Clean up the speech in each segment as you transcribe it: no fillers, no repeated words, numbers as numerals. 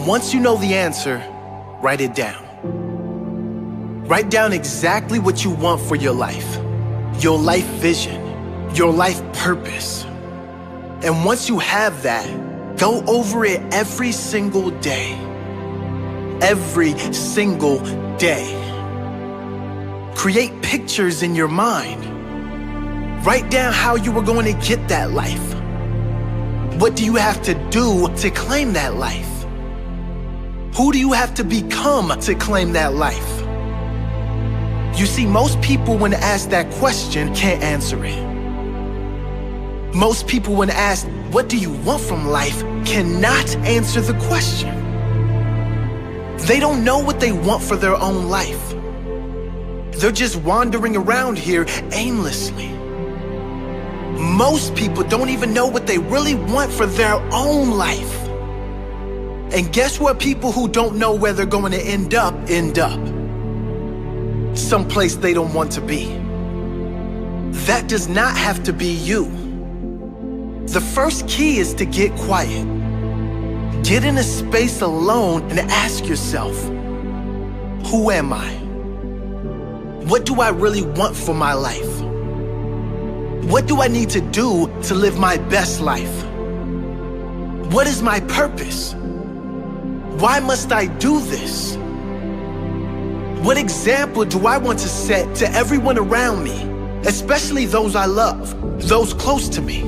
And once you know the answer, write it down. Write down exactly what you want for your life vision, your life purpose. And once you have that, go over it every single day. Every single day. Create pictures in your mind. Write down how you are going to get that life. What do you have to do to claim that life? Who do you have to become to claim that life? You see, most people when asked that question can't answer it. Most people when asked, what do you want from life, cannot answer the question. They don't know what they want for their own life. They're just wandering around here aimlessly. Most people don't even know what they really want for their own life. And guess what? People who don't know where they're going to end up. Someplace they don't want to be. That does not have to be you. The first key is to get quiet. Get in a space alone and ask yourself, who am I? What do I really want for my life? What do I need to do to live my best life? What is my purpose? Why must I do this? What example do I want to set to everyone around me, especially those I love, those close to me?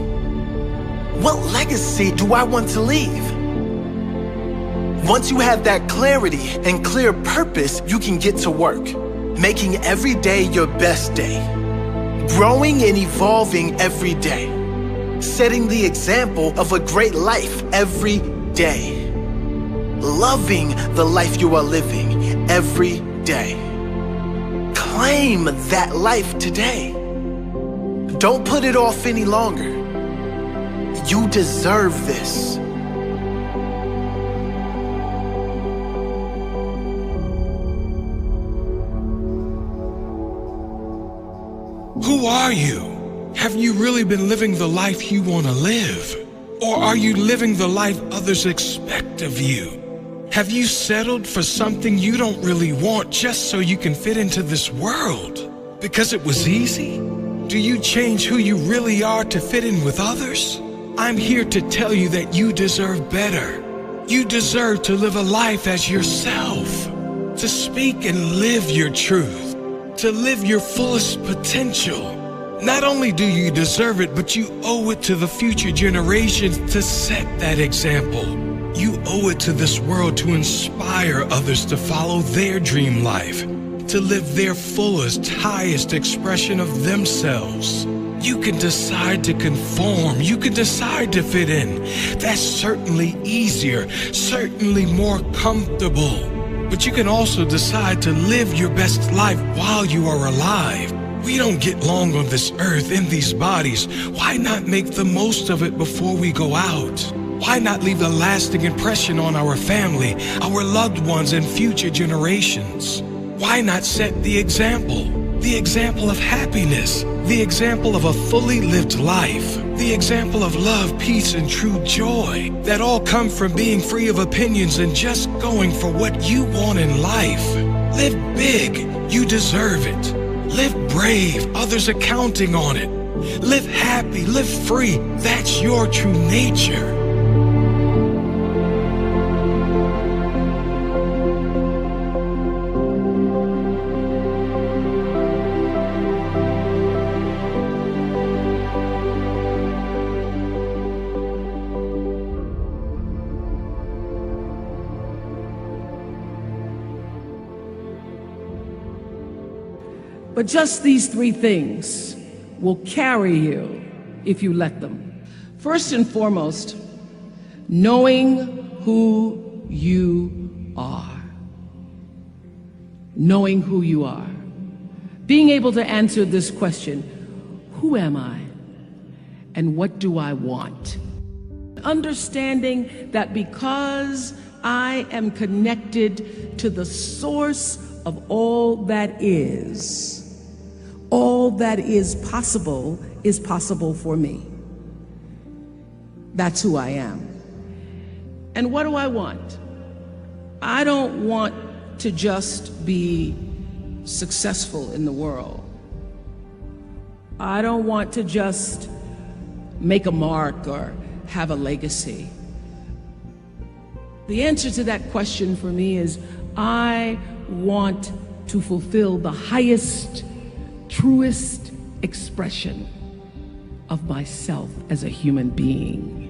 What legacy do I want to leave? Once you have that clarity and clear purpose, you can get to work, making every day your best day, growing and evolving every day, setting the example of a great life every day, loving the life you are living every day. Claim that life today. Don't put it off any longer. You deserve this. Who are you? Have you really been living the life you want to live? Or are you living the life others expect of you? Have you settled for something you don't really want just so you can fit into this world? Because it was easy? Do you change who you really are to fit in with others? I'm here to tell you that you deserve better. You deserve to live a life as yourself, to speak and live your truth, to live your fullest potential. Not only do you deserve it, but you owe it to the future generations to set that example. You owe it to this world to inspire others to follow their dream life, to live their fullest, highest expression of themselves. You can decide to conform. You can decide to fit in. That's certainly easier, certainly more comfortable. But you can also decide to live your best life while you are alive. We don't get long on this earth in these bodies. Why not make the most of it before we go out? Why not leave a lasting impression on our family, our loved ones, and future generations? Why not set the example of happiness, the example of a fully lived life, the example of love, peace, and true joy that all come from being free of opinions and just going for what you want in life? Live big, you deserve it. Live brave, others are counting on it. Live happy, live free, that's your true nature. But just these three things will carry you if you let them. First and foremost, knowing who you are. Knowing who you are. Being able to answer this question, who am I and what do I want? Understanding that because I am connected to the source of all that is possible for me. That's who I am. And what do I want? I don't want to just be successful in the world. I don't want to just make a mark or have a legacy. The answer to that question for me is I want to fulfill the highest, truest expression of myself as a human being.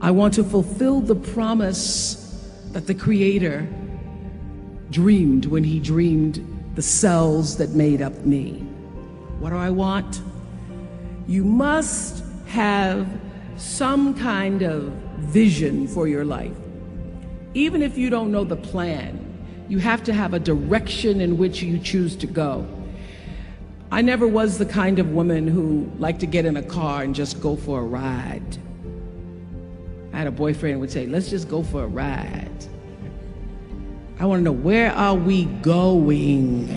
I want to fulfill the promise that the Creator dreamed when He dreamed the cells that made up me. What do I want? You must have some kind of vision for your life. Even if you don't know the plan, you have to have a direction in which you choose to go. I never was the kind of woman who liked to get in a car and just go for a ride. I had a boyfriend who would say, let's just go for a ride. I want to know, where are we going?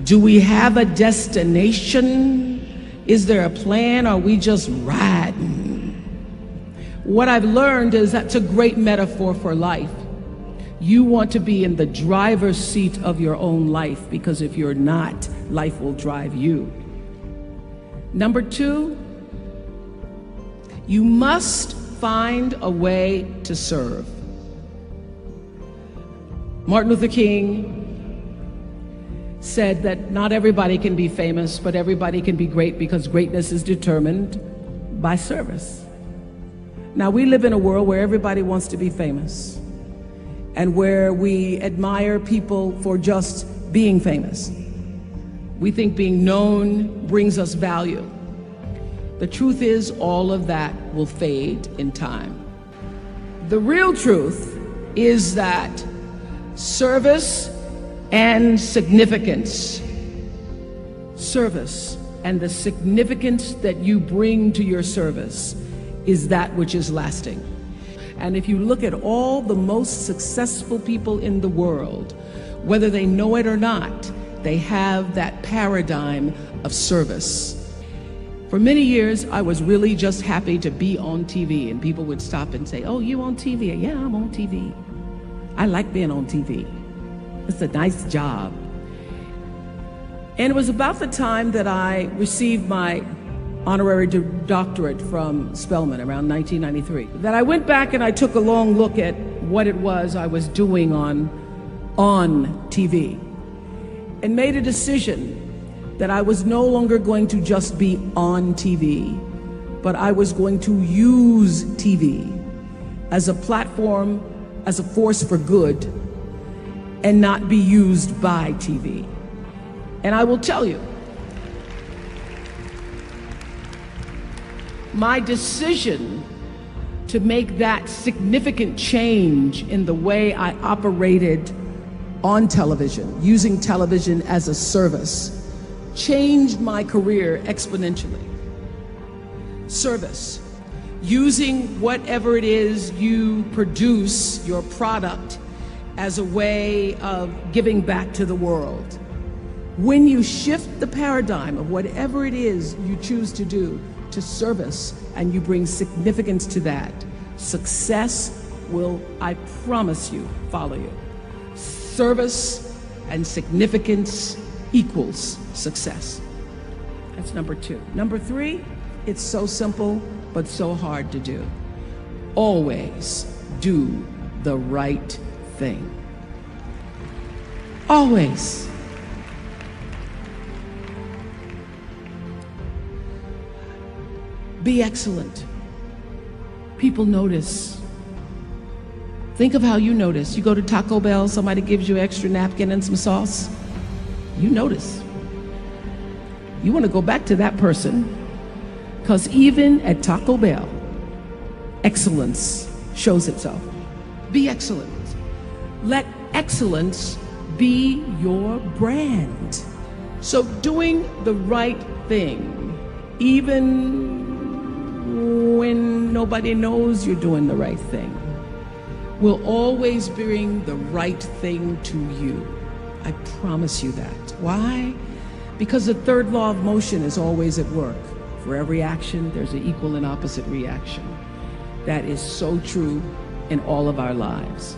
Do we have a destination? Is there a plan? Or are we just riding? What I've learned is that's a great metaphor for life. You want to be in the driver's seat of your own life, because if you're not, life will drive you. Number two, you must find a way to serve. Martin Luther King said that not everybody can be famous, but everybody can be great, because greatness is determined by service. Now, we live in a world where everybody wants to be famous and where we admire people for just being famous. We think being known brings us value. The truth is, all of that will fade in time. The real truth is that service and significance, service and the significance that you bring to your service is that which is lasting. And if you look at all the most successful people in the world, whether they know it or not, they have that paradigm of service. For many years, I was really just happy to be on TV, and people would stop and say, oh, you on TV? Yeah, I'm on TV. I like being on TV. It's a nice job. And it was about the time that I received my honorary doctorate from Spelman around 1993, that I went back and I took a long look at what it was I was doing on TV, and made a decision that I was no longer going to just be on TV, but I was going to use TV as a platform, as a force for good, and not be used by TV. And I will tell you, my decision to make that significant change in the way I operated on television, using television as a service, changed my career exponentially. Service, using whatever it is you produce, your product, as a way of giving back to the world. When you shift the paradigm of whatever it is you choose to do to service, and you bring significance to that, success will, I promise you, follow you. Service and significance equals success. That's number two. Number three, it's so simple, but so hard to do. Always do the right thing. Always. Be excellent. People notice. Think of how you notice. You go to Taco Bell, somebody gives you an extra napkin and some sauce. You notice. You want to go back to that person, because even at Taco Bell, excellence shows itself. Be excellent. Let excellence be your brand. So doing the right thing, even when nobody knows you're doing the right thing, will always bring the right thing to you. I promise you that. Why? Because the third law of motion is always at work. For every action, there's an equal and opposite reaction. That is so true in all of our lives.